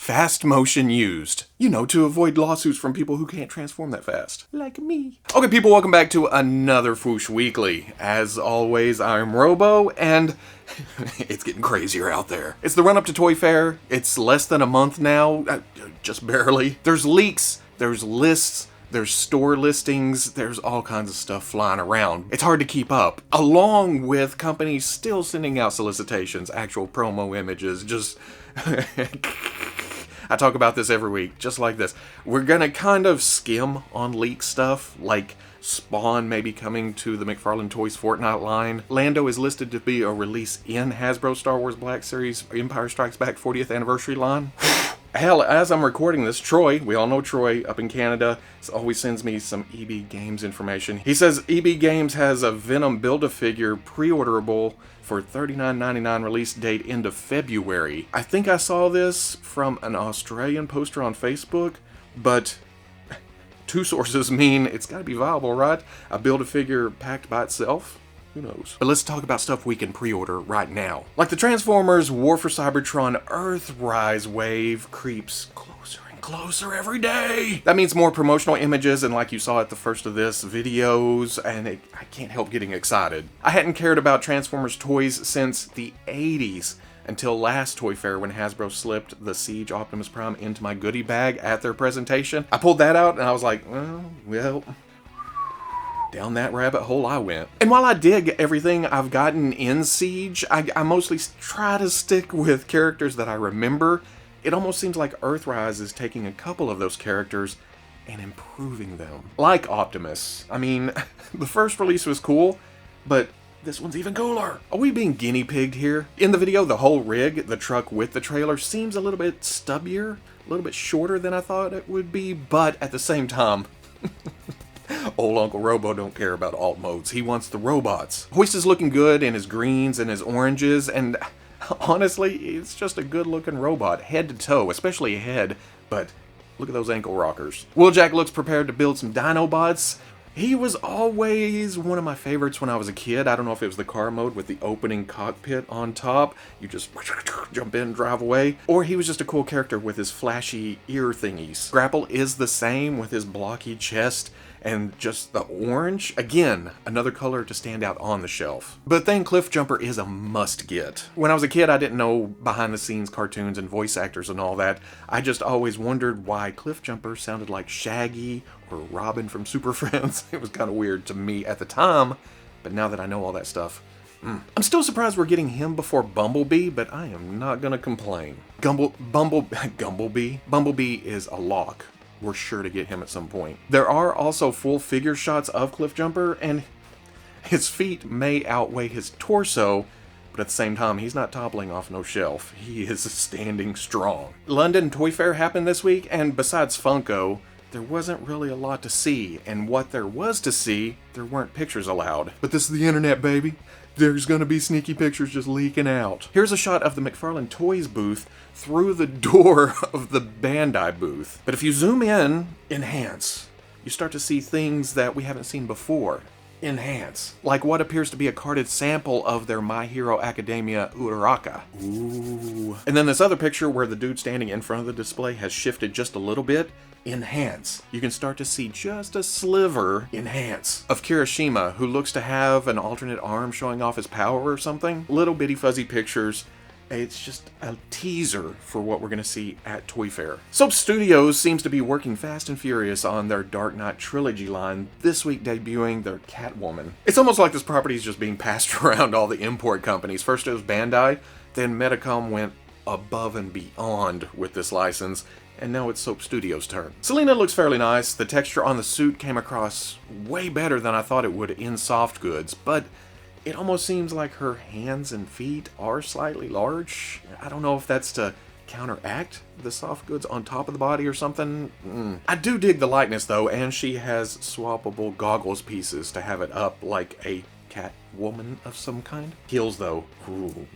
fast motion used. You know, to avoid lawsuits from people who can't transform that fast. Like me. Okay, people, welcome back to another Fwoosh Weekly. As always, I'm Robo, and it's getting crazier out there. It's the run-up to Toy Fair. It's less than a month now, just barely. There's leaks, there's lists, there's store listings, there's all kinds of stuff flying around. It's hard to keep up, along with companies still sending out solicitations, actual promo images, just... I talk about this every week, just like this. We're gonna kind of skim on leak stuff, like Spawn maybe coming to the McFarlane Toys Fortnite line. Lando is listed to be a release in Hasbro Star Wars Black Series Empire Strikes Back 40th Anniversary line. Hell, as I'm recording this, Troy, we all know Troy up in Canada, always sends me some EB Games information. He says EB Games has a Venom Build-A-Figure pre-orderable for $39.99 release date end of February. I think I saw this from an Australian poster on Facebook, but two sources mean it's gotta be viable, right? A Build-A-Figure packed by itself? Who knows? But let's talk about stuff we can pre-order right now. Like the Transformers War for Cybertron Earthrise wave creeps closer and closer every day. That means more promotional images, and like you saw at the first of this, videos, and I can't help getting excited. I hadn't cared about Transformers toys since the 80s, until last Toy Fair when Hasbro slipped the Siege Optimus Prime into my goodie bag at their presentation. I pulled that out and I was like, well, down that rabbit hole I went. And while I dig everything I've gotten in Siege, I mostly try to stick with characters that I remember. It almost seems like Earthrise is taking a couple of those characters and improving them. Like Optimus. I mean, the first release was cool, but this one's even cooler. Are we being guinea pigged here? In the video, the whole rig, the truck with the trailer, seems a little bit stubbier, a little bit shorter than I thought it would be, but at the same time, old Uncle Robo don't care about alt modes. He wants the robots. Hoist is looking good in his greens and his oranges, and honestly, it's just a good looking robot, head to toe, especially head, but look at those ankle rockers. Wheeljack looks prepared to build some Dinobots. He was always one of my favorites when I was a kid. I don't know if it was the car mode with the opening cockpit on top. You just jump in, drive away. Or he was just a cool character with his flashy ear thingies. Grapple is the same with his blocky chest and just the orange. Again, another color to stand out on the shelf. But then Cliffjumper is a must-get. When I was a kid, I didn't know behind-the-scenes cartoons and voice actors and all that. I just always wondered why Cliffjumper sounded like Shaggy or Robin from Super Friends. It was kind of weird to me at the time, but now that I know all that stuff, I'm still surprised we're getting him before Bumblebee, but I am not gonna complain. Bumblebee is a lock. We're sure to get him at some point. There are also full figure shots of Cliffjumper, and his feet may outweigh his torso, but at the same time, he's not toppling off no shelf. He is standing strong. London Toy Fair happened this week, and besides Funko, there wasn't really a lot to see, and what there was to see, there weren't pictures allowed. But this is the internet, baby. There's gonna be sneaky pictures just leaking out. Here's a shot of the McFarlane Toys booth through the door of the Bandai booth. But if you zoom in, enhance, you start to see things that we haven't seen before. Enhance. Like what appears to be a carded sample of their My Hero Academia Uraraka. Ooh. And then this other picture where the dude standing in front of the display has shifted just a little bit. Enhance. You can start to see just a sliver, enhance, of Kirishima, who looks to have an alternate arm showing off his power or something. Little bitty fuzzy pictures. It's just a teaser for what we're going to see at Toy Fair. Soap Studios seems to be working fast and furious on their Dark Knight trilogy line, this week debuting their Catwoman. It's almost like this property is just being passed around all the import companies. First it was Bandai, then Medicom went above and beyond with this license, and now it's Soap Studios' turn. Selena looks fairly nice. The texture on the suit came across way better than I thought it would in soft goods, but it almost seems like her hands and feet are slightly large. I don't know if that's to counteract the soft goods on top of the body or something. I do dig the lightness though, and she has swappable goggles pieces to have it up like a Catwoman of some kind. Heels though, ooh,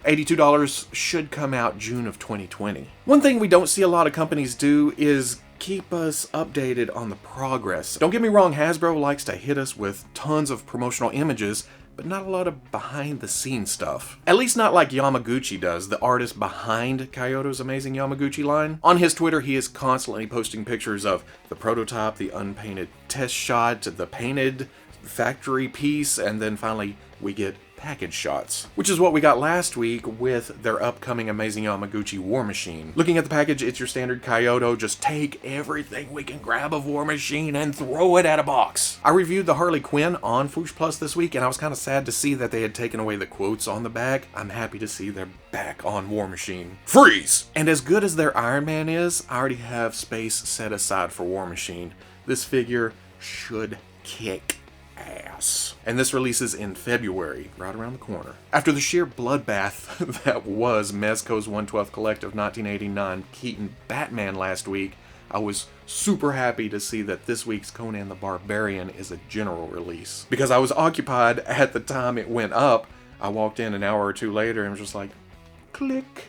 $82 should come out June of 2020. One thing we don't see a lot of companies do is keep us updated on the progress. Don't get me wrong, Hasbro likes to hit us with tons of promotional images, but not a lot of behind-the-scenes stuff. At least not like Yamaguchi does, the artist behind Kyoto's amazing Yamaguchi line. On his Twitter, he is constantly posting pictures of the prototype, the unpainted test shot, the painted factory piece, and then finally we get package shots, which is what we got last week with their upcoming amazing Yamaguchi War Machine. Looking at the package, it's your standard Kyoto, just take everything we can grab of War Machine and throw it at a box. I reviewed the Harley Quinn on Fwoosh Plus this week, and I was kind of sad to see that they had taken away the quotes on the back. I'm happy to see they're back on War Machine. Freeze! And as good as their Iron Man is, I already have space set aside for War Machine. This figure should kick ass. And this releases in February, right around the corner. After the sheer bloodbath that was Mezco's 1/12 Collective 1989 Keaton Batman last week, I was super happy to see that this week's Conan the Barbarian is a general release. Because I was occupied at the time it went up, I walked in an hour or two later and was just like, click.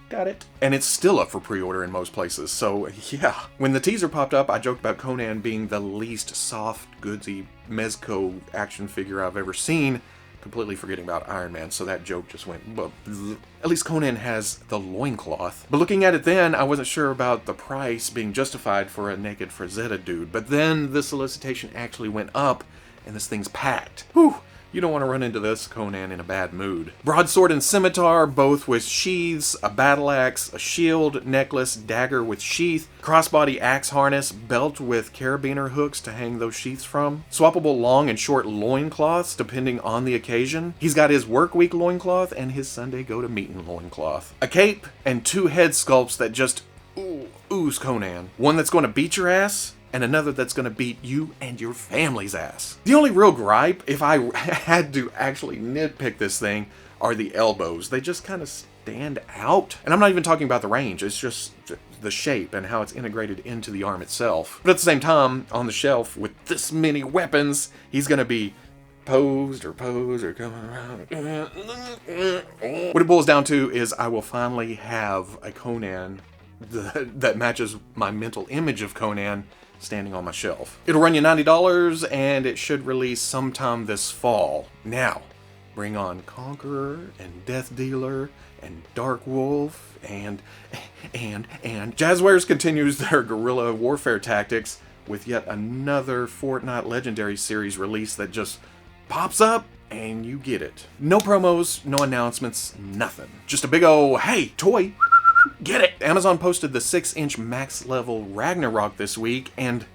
Got it. And it's still up for pre-order in most places, so yeah. When the teaser popped up, I joked about Conan being the least soft, goodsy Mezco action figure I've ever seen, completely forgetting about Iron Man, so that joke just went bleh. At least Conan has the loincloth. But looking at it then, I wasn't sure about the price being justified for a naked Frazetta dude, but then the solicitation actually went up, and this thing's packed. Whew! You don't want to run into this Conan in a bad mood. Broadsword and scimitar, both with sheaths, a battle axe, a shield, necklace, dagger with sheath, crossbody axe harness, belt with carabiner hooks to hang those sheaths from, swappable long and short loincloths depending on the occasion. He's got his work week loincloth and his Sunday go to meeting loincloth. A cape and 2 head sculpts that just ooze Conan. One that's going to beat your ass, and another that's going to beat you and your family's ass. The only real gripe, if I had to actually nitpick this thing, are the elbows. They just kind of stand out. And I'm not even talking about the range, it's just the shape and how it's integrated into the arm itself. But at the same time, on the shelf, with this many weapons, he's going to be posed or coming around. What it boils down to is I will finally have a Conan that matches my mental image of Conan standing on my shelf. It'll run you $90 and it should release sometime this fall. Now, bring on Conqueror and Death Dealer and Dark Wolf and Jazwares continues their guerrilla warfare tactics with yet another Fortnite Legendary Series release that just pops up and you get it. No promos, no announcements, nothing. Just a big ol' hey, toy. Get it! Amazon posted the 6-inch max level Ragnarok this week, and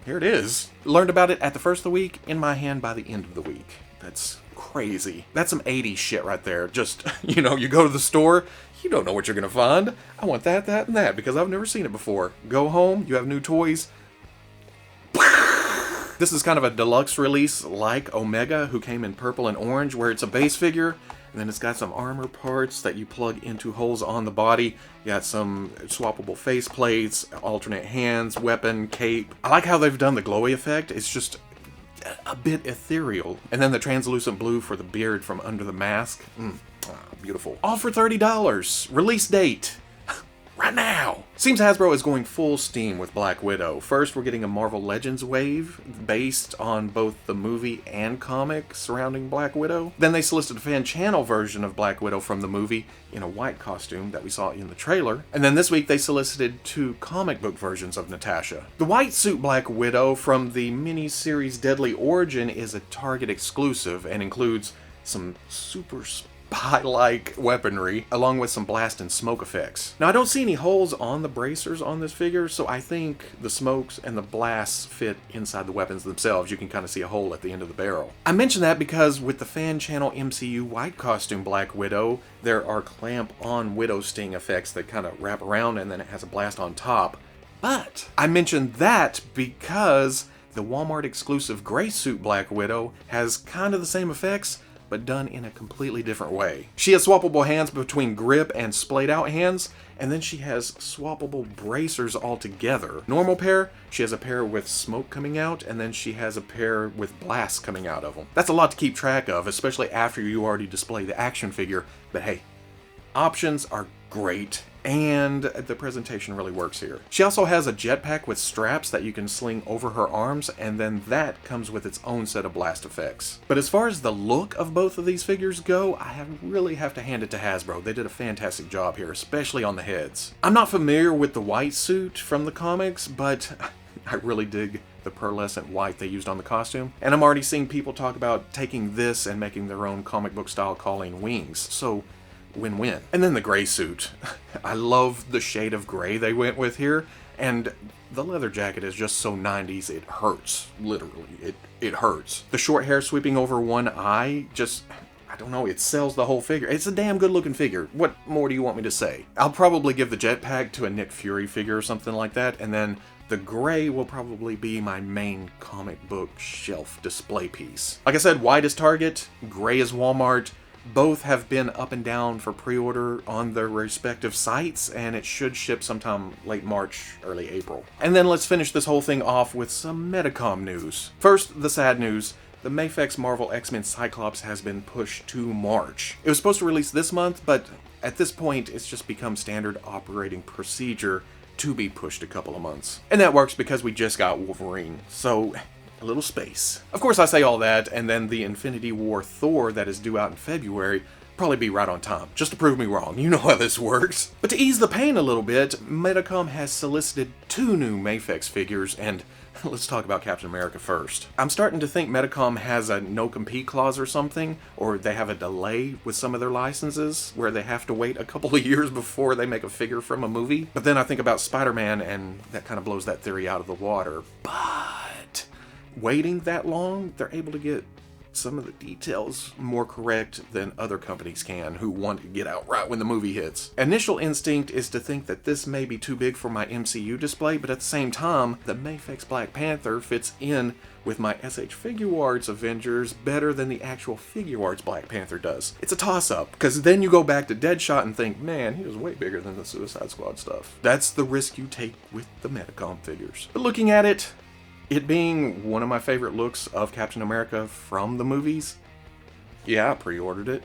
here it is. Learned about it at the first of the week, in my hand by the end of the week. That's crazy. That's some 80s shit right there. Just, you know, you go to the store, you don't know what you're gonna find. I want that, that, and that, because I've never seen it before. Go home, you have new toys. This is kind of a deluxe release like Omega, who came in purple and orange, where it's a base figure, and then it's got some armor parts that you plug into holes on the body. You got some swappable face plates, alternate hands, weapon, cape. I like how they've done the glowy effect. It's just a bit ethereal. And then the translucent blue for the beard from under the mask. Beautiful. All for $30. Release date. Right now! Seems Hasbro is going full steam with Black Widow. First, we're getting a Marvel Legends wave based on both the movie and comic surrounding Black Widow. Then they solicited a fan channel version of Black Widow from the movie in a white costume that we saw in the trailer. And then this week they solicited 2 comic book versions of Natasha. The white suit Black Widow from the miniseries Deadly Origin is a Target exclusive and includes some super spy-like weaponry, along with some blast and smoke effects. Now, I don't see any holes on the bracers on this figure, so I think the smokes and the blasts fit inside the weapons themselves. You can kind of see a hole at the end of the barrel. I mention that because with the fan channel MCU white costume Black Widow, there are clamp-on Widow Sting effects that kind of wrap around and then it has a blast on top. But I mentioned that because the Walmart exclusive gray suit Black Widow has kind of the same effects, but done in a completely different way. She has swappable hands between grip and splayed out hands, and then she has swappable bracers altogether. Normal pair, she has a pair with smoke coming out, and then she has a pair with blasts coming out of them. That's a lot to keep track of, especially after you already display the action figure, but hey, options are great and the presentation really works here. She also has a jetpack with straps that you can sling over her arms, and then that comes with its own set of blast effects. But as far as the look of both of these figures go, I really have to hand it to Hasbro. They did a fantastic job here, especially on the heads. I'm not familiar with the white suit from the comics, but I really dig the pearlescent white they used on the costume. And I'm already seeing people talk about taking this and making their own comic book style Colleen wings. So win-win. And then the gray suit. I love the shade of gray they went with here, and the leather jacket is just so 90s it hurts. Literally, it hurts. The short hair sweeping over one eye, just, I don't know, it sells the whole figure. It's a damn good looking figure. What more do you want me to say? I'll probably give the jetpack to a Nick Fury figure or something like that, and then the gray will probably be my main comic book shelf display piece. Like I said, white is Target, gray is Walmart. Both have been up and down for pre-order on their respective sites, and it should ship sometime late March, early April. And then let's finish this whole thing off with some Medicom news. First, the sad news. The MAFEX Marvel X-Men Cyclops has been pushed to March. It was supposed to release this month, but at this point, it's just become standard operating procedure to be pushed a couple of months. And that works because we just got Wolverine, so a little space. Of course, I say all that, and then the Infinity War Thor that is due out in February probably be right on time, just to prove me wrong. You know how this works. But to ease the pain a little bit, Medicom has solicited 2 new MAFEX figures, and let's talk about Captain America first. I'm starting to think Medicom has a no-compete clause or something, or they have a delay with some of their licenses, where they have to wait a couple of years before they make a figure from a movie. But then I think about Spider-Man, and that kind of blows that theory out of the water. But waiting that long, they're able to get some of the details more correct than other companies can who want to get out right when the movie hits. Initial instinct is to think that this may be too big for my MCU display, but at the same time, the MAFEX Black Panther fits in with my SH Figuarts Avengers better than the actual Figuarts Black Panther does. It's a toss-up, because then you go back to Deadshot and think, man, he was way bigger than the Suicide Squad stuff. That's the risk you take with the Medicom figures. But looking at it being one of my favorite looks of Captain America from the movies, yeah, I pre-ordered it.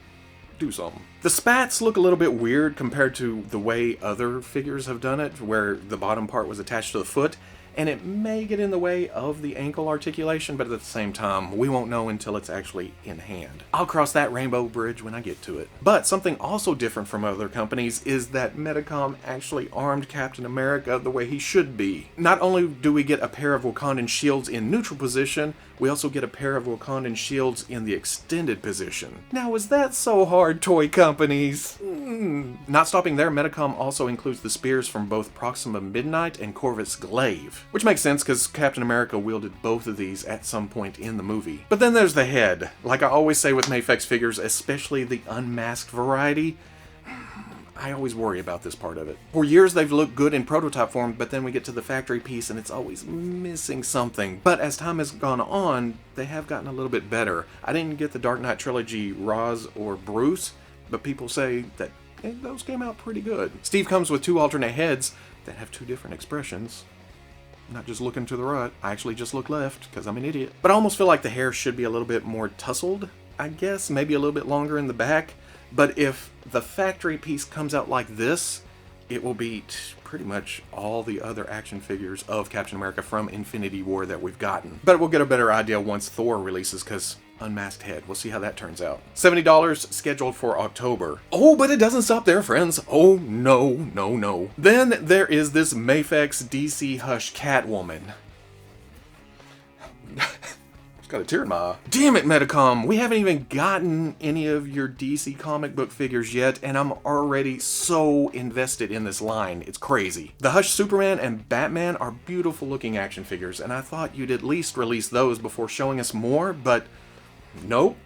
Do something. The spats look a little bit weird compared to the way other figures have done it, where the bottom part was attached to the foot, and it may get in the way of the ankle articulation, but at the same time, we won't know until it's actually in hand. I'll cross that rainbow bridge when I get to it. But something also different from other companies is that Medicom actually armed Captain America the way he should be. Not only do we get a pair of Wakandan shields in neutral position, we also get a pair of Wakandan shields in the extended position. Now, is that so hard, toy companies? Not stopping there, Medicom also includes the spears from both Proxima Midnight and Corvus Glaive, which makes sense because Captain America wielded both of these at some point in the movie. But then there's the head. Like I always say with MAFEX figures, especially the unmasked variety, I always worry about this part of it. For years they've looked good in prototype form, but then we get to the factory piece and it's always missing something. But as time has gone on, they have gotten a little bit better. I didn't get the Dark Knight Trilogy Roz or Bruce, but people say that those came out pretty good. Steve comes with 2 alternate heads that have 2 different expressions. Not just looking to the right, I actually just look left, because I'm an idiot. But I almost feel like the hair should be a little bit more tousled, I guess, maybe a little bit longer in the back. But if the factory piece comes out like this, it will beat pretty much all the other action figures of Captain America from Infinity War that we've gotten. But we'll get a better idea once Thor releases, because unmasked head. We'll see how that turns out. $70 scheduled for October. Oh, but it doesn't stop there, friends. Oh, no, no, no. Then there is this MAFEX DC Hush Catwoman. Got a tear in my eye. Damn it, Medicom. We haven't even gotten any of your DC comic book figures yet, and I'm already so invested in this line. It's crazy. The Hush Superman and Batman are beautiful looking action figures, and I thought you'd at least release those before showing us more, but nope.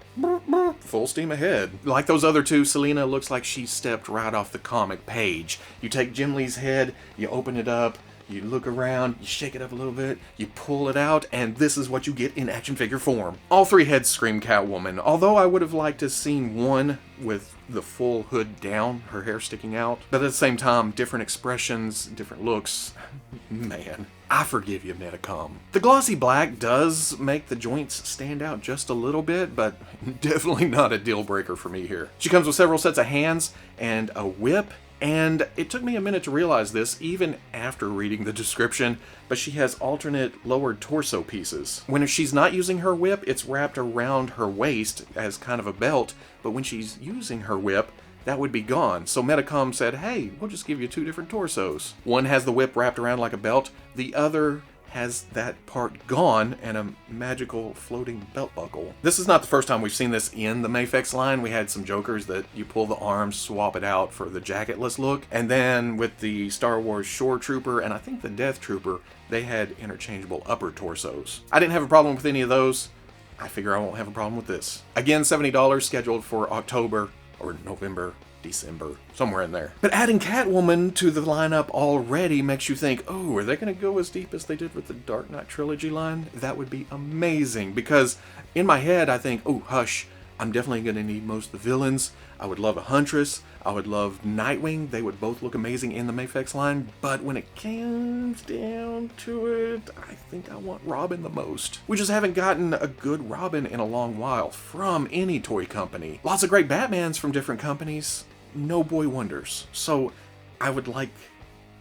Full steam ahead. Like those other 2, Selena looks like she stepped right off the comic page. You take Jim Lee's head, you open it up, you look around, you shake it up a little bit, you pull it out, and this is what you get in action figure form. All 3 heads scream Catwoman, although I would have liked to have seen one with the full hood down, her hair sticking out. But at the same time, different expressions, different looks. Man, I forgive you, Medicom. The glossy black does make the joints stand out just a little bit, but definitely not a deal breaker for me here. She comes with several sets of hands and a whip, And it took me a minute to realize this, even after reading the description, but she has alternate lowered torso pieces. When she's not using her whip, it's wrapped around her waist as kind of a belt, but when she's using her whip, that would be gone. So Medicom said, hey, we'll just give you 2 different torsos. One has the whip wrapped around like a belt, the other has that part gone and a magical floating belt buckle. This is not the first time we've seen this in the MAFEX line. We had some Jokers that you pull the arms, swap it out for the jacketless look. And then with the Star Wars Shore Trooper and I think the Death Trooper, they had interchangeable upper torsos. I didn't have a problem with any of those. I figure I won't have a problem with this. Again, $70 scheduled for October or November, December, somewhere in there. But adding Catwoman to the lineup already makes you think, oh, are they going to go as deep as they did with the Dark Knight trilogy line? That would be amazing, because in my head I think, oh, hush, I'm definitely going to need most of the villains. I would love a Huntress. I would love Nightwing. They would both look amazing in the MAFEX line, but when it comes down to it, I think I want Robin the most. We just haven't gotten a good Robin in a long while from any toy company. Lots of great Batmans from different companies. No boy wonders. So I would like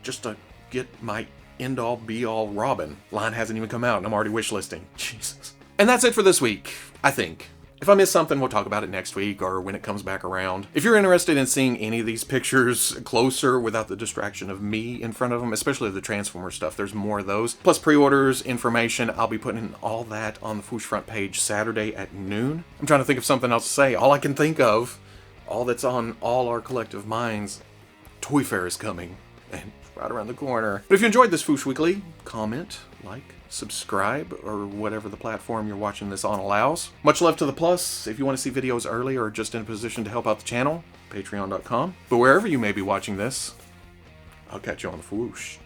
just to get my end-all be-all Robin. Line hasn't even come out and I'm already wishlisting. Jesus. And that's it for this week, I think. If I miss something, we'll talk about it next week or when it comes back around. If you're interested in seeing any of these pictures closer without the distraction of me in front of them, especially the Transformer stuff, there's more of those. Plus pre-orders, information, I'll be putting all that on the Fwoosh front page Saturday at noon. I'm trying to think of something else to say. All I can think of, all that's on all our collective minds, Toy Fair is coming. And right around the corner. But if you enjoyed this Fwoosh Weekly, comment, like, subscribe, or whatever the platform you're watching this on allows. Much love to the plus. If you want to see videos early or just in a position to help out the channel, patreon.com. But wherever you may be watching this, I'll catch you on the Fwoosh.